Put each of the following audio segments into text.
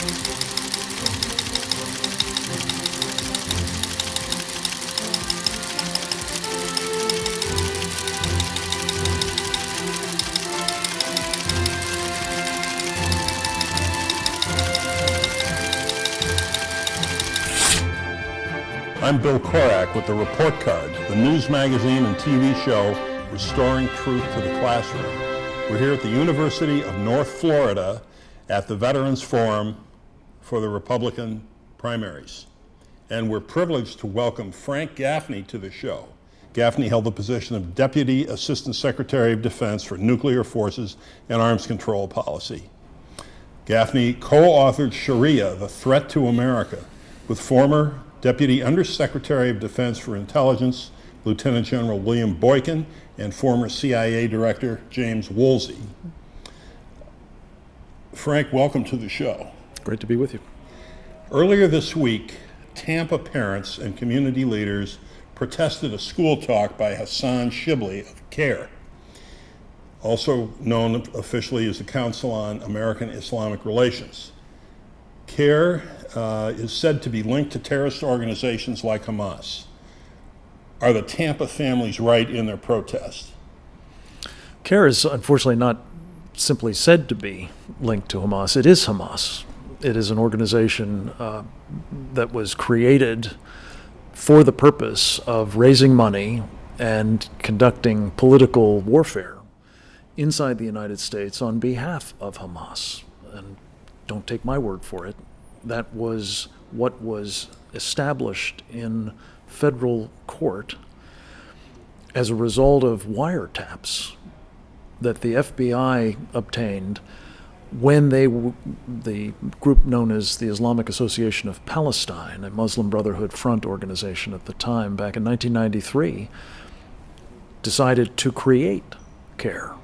I'm Bill Korak with the Report Card, the news magazine and TV show restoring truth to the classroom. We're here at the University of North Florida at the Veterans Forum for the Republican primaries. And we're privileged to welcome Frank Gaffney to the show. Gaffney held the position of Deputy Assistant Secretary of Defense for Nuclear Forces and Arms Control Policy. Gaffney co-authored Sharia, The Threat to America, with former Deputy Undersecretary of Defense for Intelligence, Lieutenant General William Boykin, and former CIA Director James Woolsey. Frank, welcome to the show. Great to be with you. Earlier this week, Tampa parents and community leaders protested a school talk by Hassan Shibli of CAIR, also known officially as the Council on American Islamic Relations. CAIR is said to be linked to terrorist organizations like Hamas. Are the Tampa families right in their protest? CAIR is unfortunately not simply said to be linked to Hamas. It is Hamas. It is an organization that was created for the purpose of raising money and conducting political warfare inside the United States on behalf of Hamas. And don't take my word for it. That was what was established in federal court as a result of wiretaps that the FBI obtained when the group known as the Islamic Association of Palestine, a Muslim Brotherhood Front organization at the time, back in 1993, decided to create CAIR.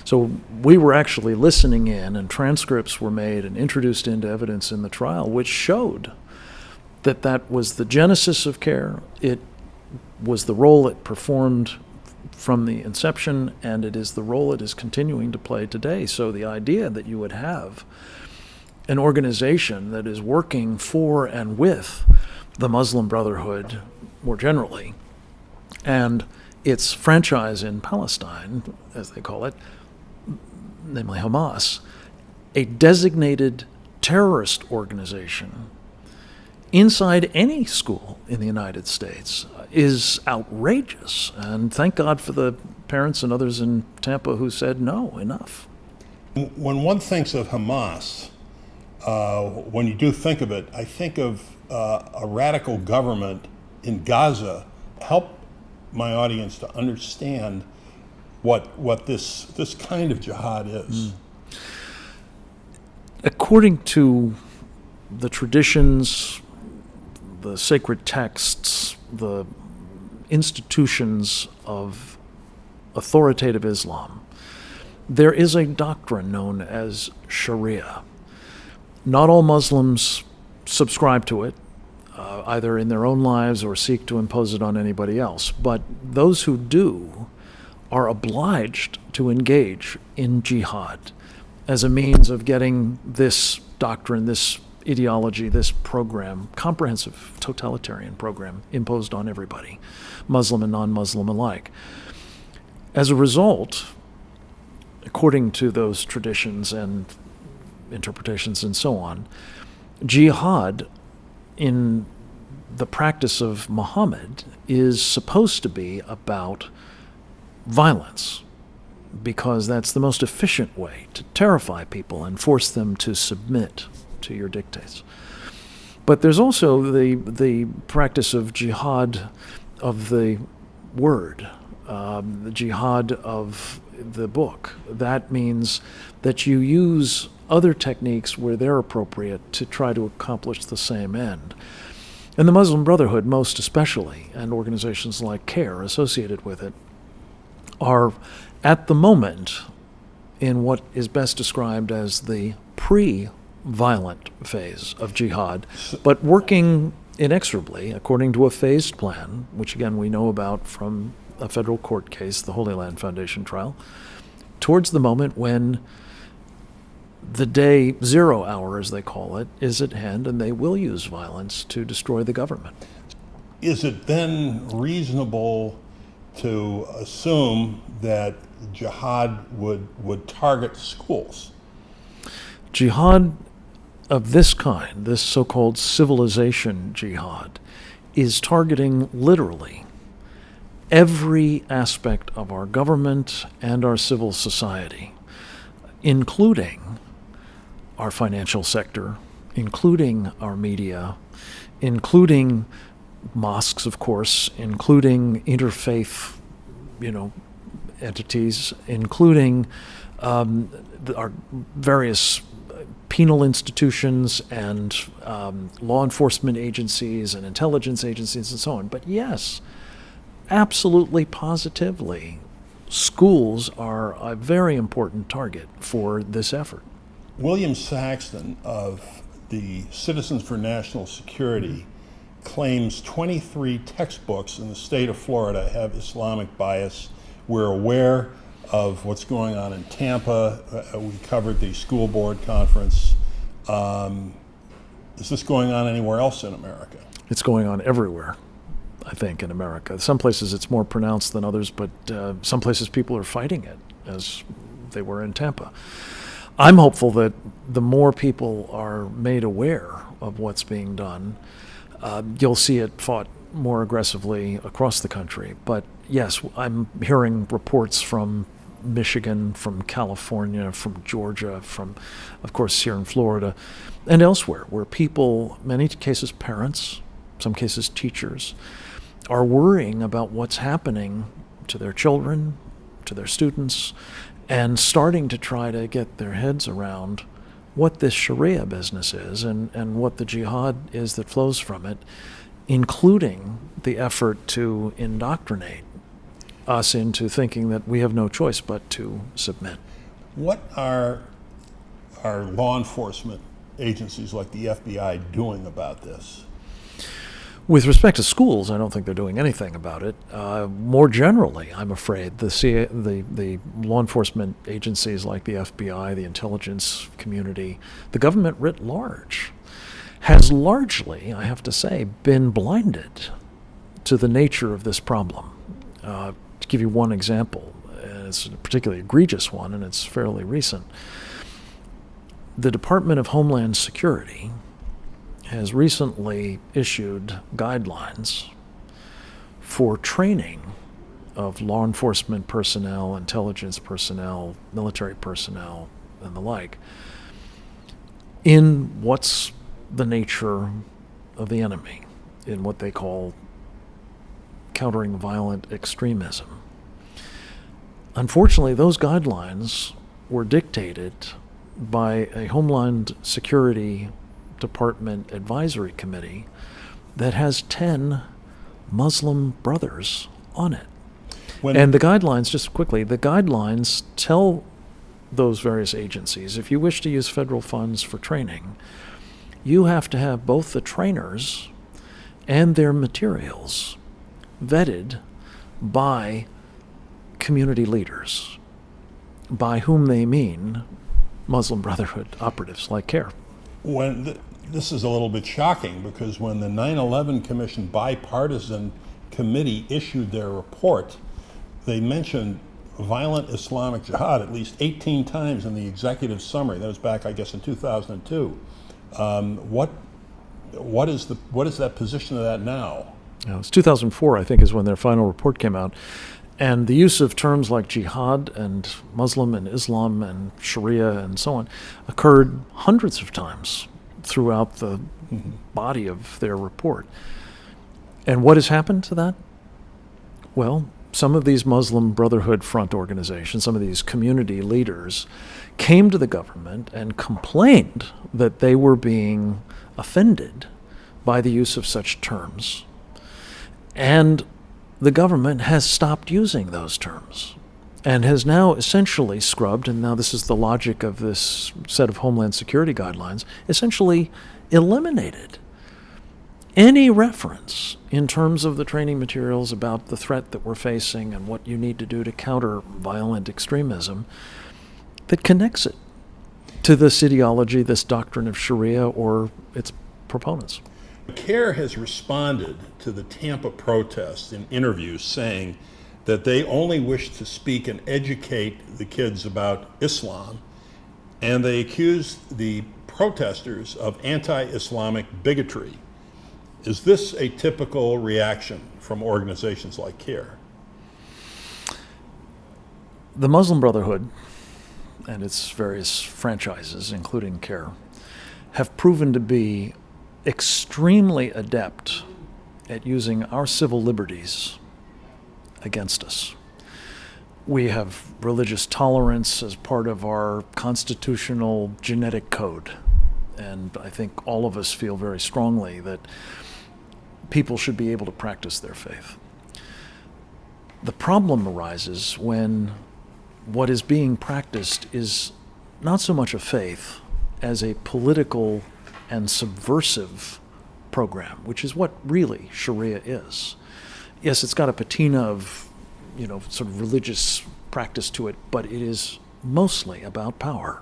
So we were actually listening in, and transcripts were made and introduced into evidence in the trial, which showed that that was the genesis of CAIR. It was the role it performed from the inception, and it is the role it is continuing to play today. So the idea that you would have an organization that is working for and with the Muslim Brotherhood more generally, and its franchise in Palestine, as they call it, namely Hamas, a designated terrorist organization inside any school in the United States is outrageous. And thank God for the parents and others in Tampa who said, no, enough. When one thinks of Hamas, when you do think of it, I think of a radical government in Gaza. Help my audience to understand what this kind of jihad is. According to the traditions, the sacred texts, the institutions of authoritative Islam, there is a doctrine known as Sharia. Not all Muslims subscribe to it, either in their own lives or seek to impose it on anybody else, but those who do are obliged to engage in jihad as a means of getting this doctrine, this ideology, this program, comprehensive totalitarian program, imposed on everybody, Muslim and non-Muslim alike. As a result, according to those traditions and interpretations and so on, jihad in the practice of Muhammad is supposed to be about violence, because that's the most efficient way to terrify people and force them to submit to your dictates. But there's also the practice of jihad of the word, the jihad of the book. That means that you use other techniques where they're appropriate to try to accomplish the same end. And the Muslim Brotherhood, most especially, and organizations like CAIR associated with it, are at the moment in what is best described as the pre-violent phase of jihad, but working inexorably according to a phased plan, which again we know about from a federal court case, the Holy Land Foundation trial, towards the moment when The day 0 hour, as they call it, is at hand, and they will use violence to destroy the government. Is it then reasonable to assume that jihad would target schools? Jihad of this kind, this so-called civilization jihad, is targeting literally every aspect of our government and our civil society, including our financial sector, including our media, including mosques, of course, including interfaith, entities, including our various penal institutions and law enforcement agencies and intelligence agencies and so on. But yes, absolutely positively, schools are a very important target for this effort. William Saxton of the Citizens for National Security claims 23 textbooks in the state of Florida have Islamic bias. We're aware of what's going on in Tampa. We covered the school board conference. Is this going on anywhere else in America? It's going on everywhere, I think, in America. Some places it's more pronounced than others, but some places people are fighting it, as they were in Tampa. I'm hopeful that the more people are made aware of what's being done, you'll see it fought more aggressively across the country. But yes, I'm hearing reports from Michigan, from California, from Georgia, from, of course, here in Florida, and elsewhere, where people, many cases parents, some cases teachers, are worrying about what's happening to their children, to their students, and starting to try to get their heads around what this Sharia business is and what the jihad is that flows from it, including the effort to indoctrinate us into thinking that we have no choice but to submit. What are law enforcement agencies like the FBI doing about this? With respect to schools, I don't think they're doing anything about it. More generally, I'm afraid, the law enforcement agencies like the FBI, the intelligence community, the government writ large, has largely, I have to say, been blinded to the nature of this problem. To give you one example, and it's a particularly egregious one, and it's fairly recent. The Department of Homeland Security has recently issued guidelines for training of law enforcement personnel, intelligence personnel, military personnel, and the like, in what's the nature of the enemy, in what they call countering violent extremism. Unfortunately, those guidelines were dictated by a Homeland Security Department advisory committee that has 10 Muslim brothers on it. And the guidelines, just quickly, the guidelines tell those various agencies, if you wish to use federal funds for training, you have to have both the trainers and their materials vetted by community leaders, by whom they mean Muslim Brotherhood operatives like CAIR. This is a little bit shocking, because when the 9/11 Commission bipartisan committee issued their report, they mentioned violent Islamic jihad at least 18 times in the executive summary. That was back, I guess, in 2002. What is that position of that now? It's 2004, I think, is when their final report came out. And the use of terms like jihad and Muslim and Islam and Sharia and so on occurred hundreds of times throughout the body of their report. And what has happened to that? Well, some of these Muslim Brotherhood Front organizations, some of these community leaders, came to the government and complained that they were being offended by the use of such terms. And the government has stopped using those terms and has now essentially scrubbed, and now this is the logic of this set of Homeland Security guidelines, essentially eliminated any reference in terms of the training materials about the threat that we're facing and what you need to do to counter violent extremism that connects it to this ideology, this doctrine of Sharia, or its proponents. CAIR has responded to the Tampa protests in interviews saying that they only wish to speak and educate the kids about Islam, and they accused the protesters of anti-Islamic bigotry. Is this a typical reaction from organizations like CAIR? The Muslim Brotherhood and its various franchises, including CAIR, have proven to be extremely adept at using our civil liberties against us. We have religious tolerance as part of our constitutional genetic code, and I think all of us feel very strongly that people should be able to practice their faith. The problem arises when what is being practiced is not so much a faith as a political and subversive program, which is what really Sharia is. Yes, it's got a patina of, sort of religious practice to it, but it is mostly about power,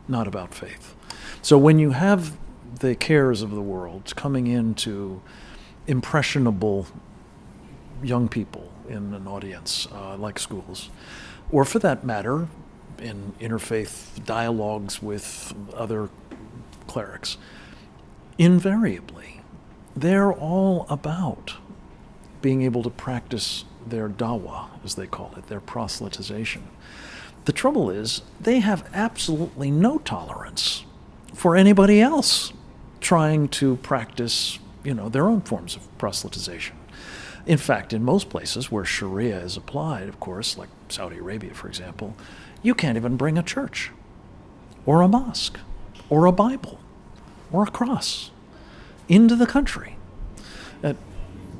not about faith. So when you have the CAIRs of the world coming into impressionable young people in an audience like schools, or for that matter, in interfaith dialogues with other clerics, invariably, they're all about being able to practice their dawah, as they call it, their proselytization. The trouble is, they have absolutely no tolerance for anybody else trying to practice, their own forms of proselytization. In fact, in most places where Sharia is applied, of course, like Saudi Arabia, for example, you can't even bring a church or a mosque or a Bible or a cross into the country,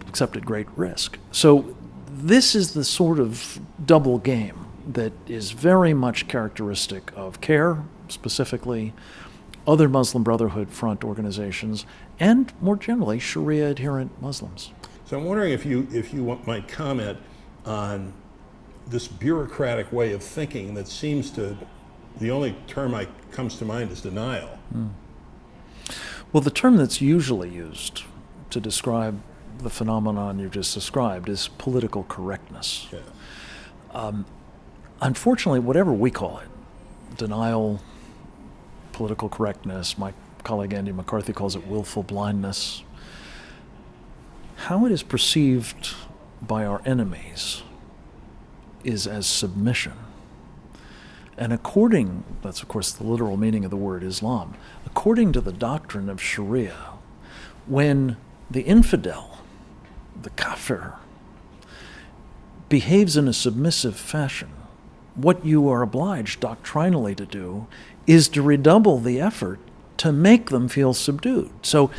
except at great risk. So this is the sort of double game that is very much characteristic of CAIR, specifically, other Muslim Brotherhood front organizations, and more generally, Sharia-adherent Muslims. So I'm wondering if you might comment on this bureaucratic way of thinking that seems to, the only term that comes to mind is denial. Well, the term that's usually used to describe the phenomenon you just described is political correctness. Yeah. Unfortunately, whatever we call it, denial, political correctness, my colleague Andy McCarthy calls it willful blindness, how it is perceived by our enemies is as submission. And that's of course the literal meaning of the word Islam, according to the doctrine of Sharia, when the infidel, the kafir, behaves in a submissive fashion, what you are obliged doctrinally to do is to redouble the effort to make them feel subdued. So,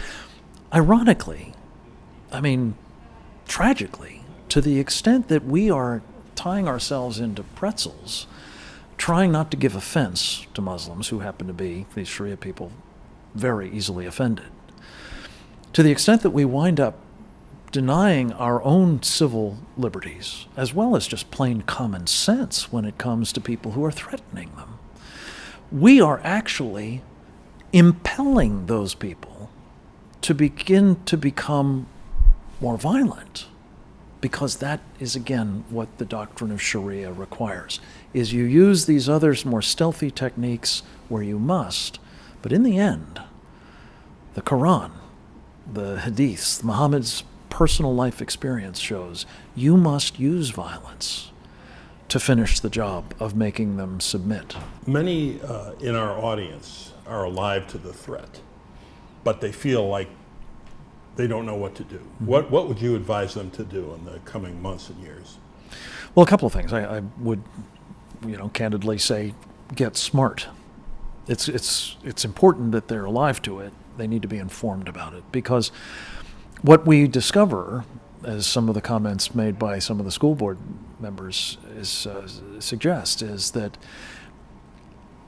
ironically, tragically, to the extent that we are tying ourselves into pretzels, trying not to give offense to Muslims who happen to be, these Sharia people, very easily offended, to the extent that we wind up denying our own civil liberties, as well as just plain common sense when it comes to people who are threatening them, we are actually impelling those people to begin to become more violent, because that is, again, what the doctrine of Sharia requires, is you use these other more stealthy techniques where you must, but in the end, the Quran, the Hadiths, Muhammad's personal life experience shows you must use violence to finish the job of making them submit. Many in our audience are alive to the threat, but they feel like they don't know what to do. Mm-hmm. What would you advise them to do in the coming months and years? Well, a couple of things. I would, candidly say, get smart. It's important that they're alive to it. They need to be informed about it, because what we discover, as some of the comments made by some of the school board members suggest, is that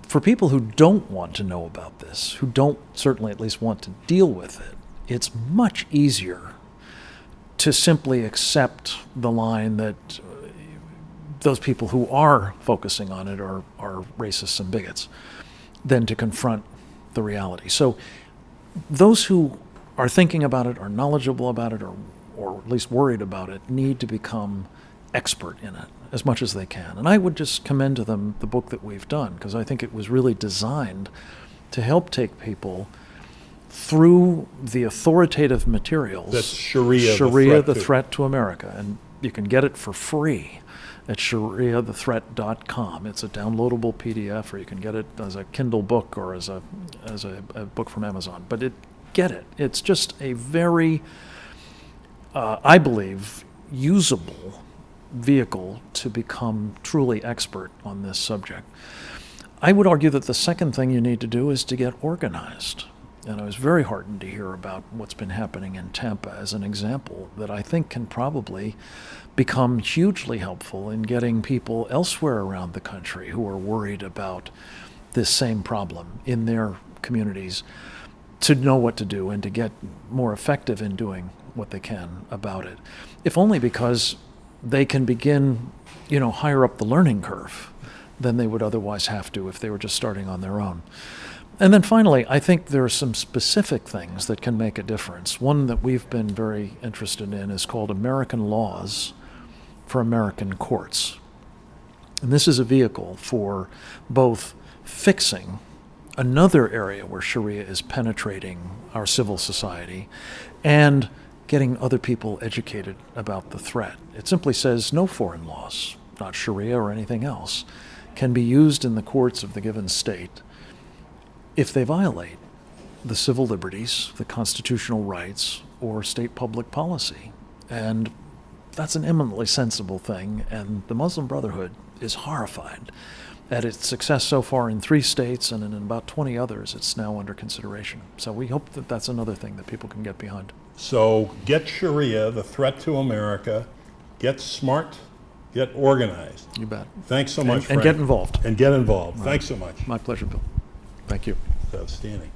for people who don't want to know about this, who don't certainly at least want to deal with it, it's much easier to simply accept the line that those people who are focusing on it are racists and bigots. than to confront the reality. So those who are thinking about it, are knowledgeable about it, or at least worried about it, need to become expert in it as much as they can. And I would just commend to them the book that we've done, because I think it was really designed to help take people through the authoritative materials. That's Sharia, the Threat to America. And you can get it for free at shariathethreat.com. It's a downloadable PDF, or you can get it as a Kindle book or as a book from Amazon. But get it. It's just a very, I believe, usable vehicle to become truly expert on this subject. I would argue that the second thing you need to do is to get organized. And I was very heartened to hear about what's been happening in Tampa as an example that I think can probably become hugely helpful in getting people elsewhere around the country who are worried about this same problem in their communities to know what to do and to get more effective in doing what they can about it. If only because they can begin, higher up the learning curve than they would otherwise have to if they were just starting on their own. And then finally, I think there are some specific things that can make a difference. One that we've been very interested in is called American Laws for American Courts. And this is a vehicle for both fixing another area where Sharia is penetrating our civil society and getting other people educated about the threat. It simply says no foreign laws, not Sharia or anything else, can be used in the courts of the given state if they violate the civil liberties, the constitutional rights, or state public policy. And that's an eminently sensible thing, and the Muslim Brotherhood is horrified at its success so far in 3 states, and in about 20 others it's now under consideration. So we hope that that's another thing that people can get behind. So get Sharia, the threat to America, get smart, get organized. You bet. Thanks so much, Frank. And get involved. And get involved. Right. Thanks so much. My pleasure, Bill. Thank you. Outstanding.